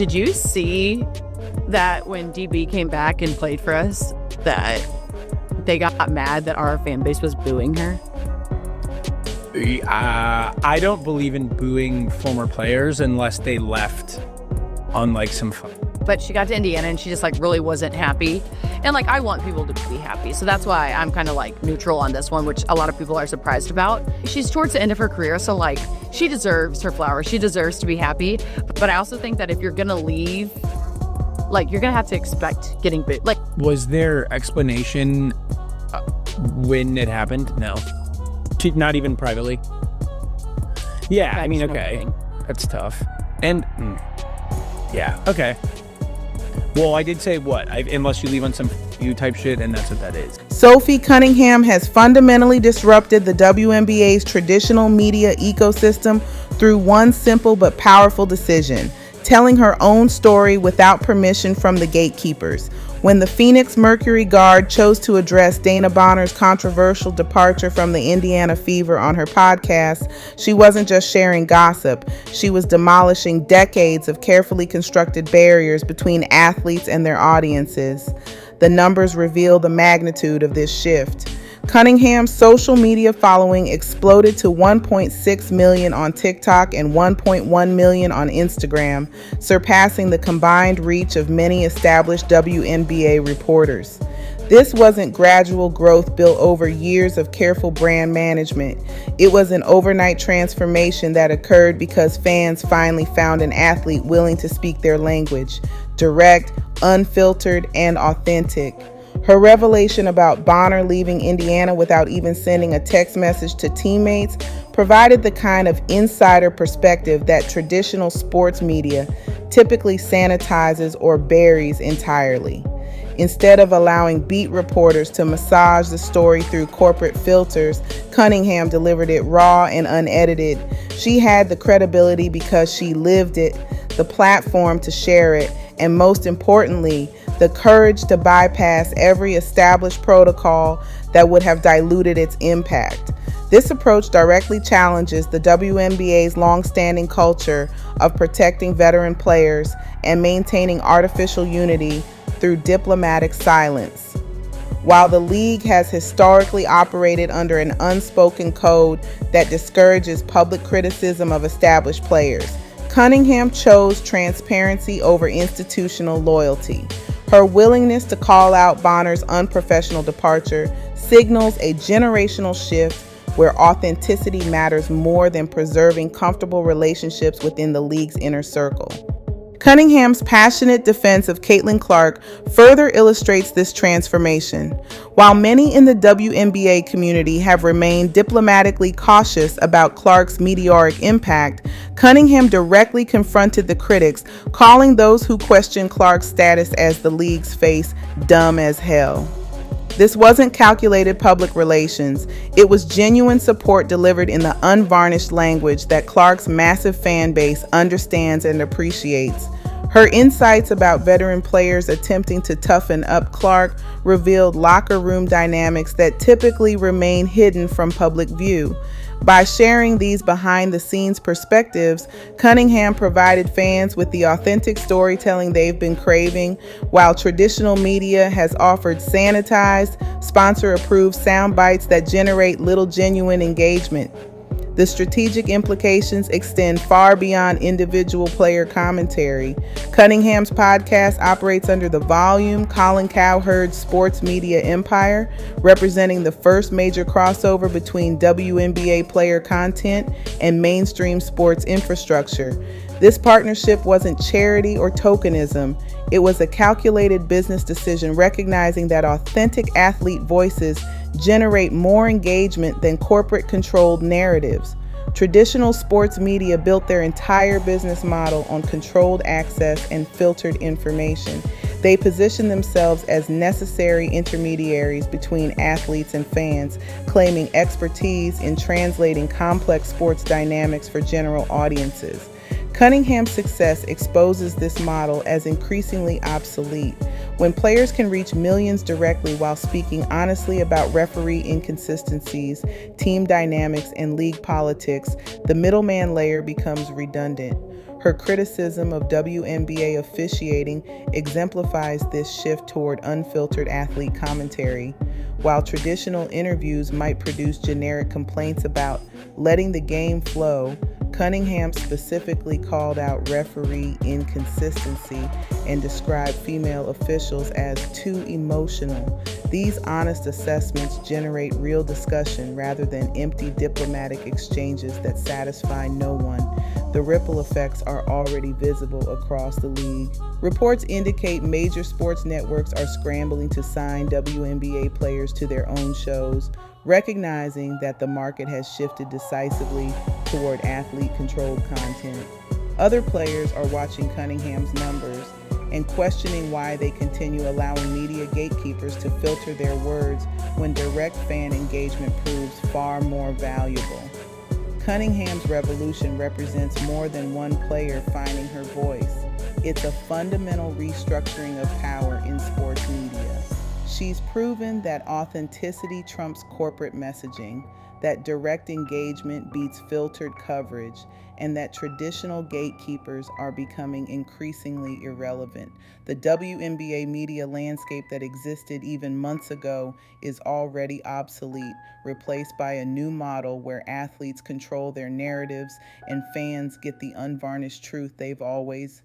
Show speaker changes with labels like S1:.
S1: Did you see that when DB came back and played for us, that they got mad that our fan base was booing her?
S2: I don't believe in booing former players unless they left on like some fun.
S1: But she got to Indiana and she just like really wasn't happy. And like, I want people to be happy. So that's why I'm kind of like neutral on this one, which a lot of people are surprised about. She's towards the end of her career. So like, she deserves her flowers. She deserves to be happy. But I also think that if you're going to leave, like, you're going to have to expect getting booed. Like,
S2: was there explanation when it happened? No. Not even privately. Yeah, I mean, okay. That's tough. And yeah, okay. Well, I did say what? Unless you leave on some you type shit, and that's what that is.
S3: Sophie Cunningham has fundamentally disrupted the WNBA's traditional media ecosystem through one simple but powerful decision: telling her own story without permission from the gatekeepers. When the Phoenix Mercury guard chose to address Dana Bonner's controversial departure from the Indiana Fever on her podcast, she wasn't just sharing gossip. She was demolishing decades of carefully constructed barriers between athletes and their audiences. The numbers reveal the magnitude of this shift. Cunningham's social media following exploded to 1.6 million on TikTok and 1.1 million on Instagram, surpassing the combined reach of many established WNBA reporters. This wasn't gradual growth built over years of careful brand management. It was an overnight transformation that occurred because fans finally found an athlete willing to speak their language, direct, unfiltered, and authentic. Her revelation about Bonner leaving Indiana without even sending a text message to teammates provided the kind of insider perspective that traditional sports media typically sanitizes or buries entirely. Instead of allowing beat reporters to massage the story through corporate filters, Cunningham delivered it raw and unedited. She had the credibility because she lived it, the platform to share it, and most importantly, the courage to bypass every established protocol that would have diluted its impact. This approach directly challenges the WNBA's long-standing culture of protecting veteran players and maintaining artificial unity through diplomatic silence. While the league has historically operated under an unspoken code that discourages public criticism of established players, Cunningham chose transparency over institutional loyalty. Her willingness to call out Bonner's unprofessional departure signals a generational shift where authenticity matters more than preserving comfortable relationships within the league's inner circle. Cunningham's passionate defense of Caitlin Clark further illustrates this transformation. While many in the WNBA community have remained diplomatically cautious about Clark's meteoric impact, Cunningham directly confronted the critics, calling those who question Clark's status as the league's face dumb as hell. This wasn't calculated public relations. It was genuine support delivered in the unvarnished language that Clark's massive fan base understands and appreciates. Her insights about veteran players attempting to toughen up Clark revealed locker room dynamics that typically remain hidden from public view. By sharing these behind-the-scenes perspectives, Cunningham provided fans with the authentic storytelling they've been craving, while traditional media has offered sanitized, sponsor-approved sound bites that generate little genuine engagement. The strategic implications extend far beyond individual player commentary. Cunningham's podcast operates under the Volume, Colin Cowherd's sports media empire, representing the first major crossover between WNBA player content and mainstream sports infrastructure. This partnership wasn't charity or tokenism. It was a calculated business decision recognizing that authentic athlete voices generate more engagement than corporate-controlled narratives. Traditional sports media built their entire business model on controlled access and filtered information. They position themselves as necessary intermediaries between athletes and fans, claiming expertise in translating complex sports dynamics for general audiences. Cunningham's success exposes this model as increasingly obsolete. When players can reach millions directly while speaking honestly about referee inconsistencies, team dynamics, and league politics, the middleman layer becomes redundant. Her criticism of WNBA officiating exemplifies this shift toward unfiltered athlete commentary. While traditional interviews might produce generic complaints about letting the game flow, Cunningham specifically called out referee inconsistency and described female officials as too emotional. These honest assessments generate real discussion rather than empty diplomatic exchanges that satisfy no one. The ripple effects are already visible across the league. Reports indicate major sports networks are scrambling to sign WNBA players to their own shows, recognizing that the market has shifted decisively toward athlete-controlled content. Other players are watching Cunningham's numbers and questioning why they continue allowing media gatekeepers to filter their words when direct fan engagement proves far more valuable. Cunningham's revolution represents more than one player finding her voice. It's a fundamental restructuring of power in sports media. She's proven that authenticity trumps corporate messaging, that direct engagement beats filtered coverage, and that traditional gatekeepers are becoming increasingly irrelevant. The WNBA media landscape that existed even months ago is already obsolete, replaced by a new model where athletes control their narratives and fans get the unvarnished truth they've always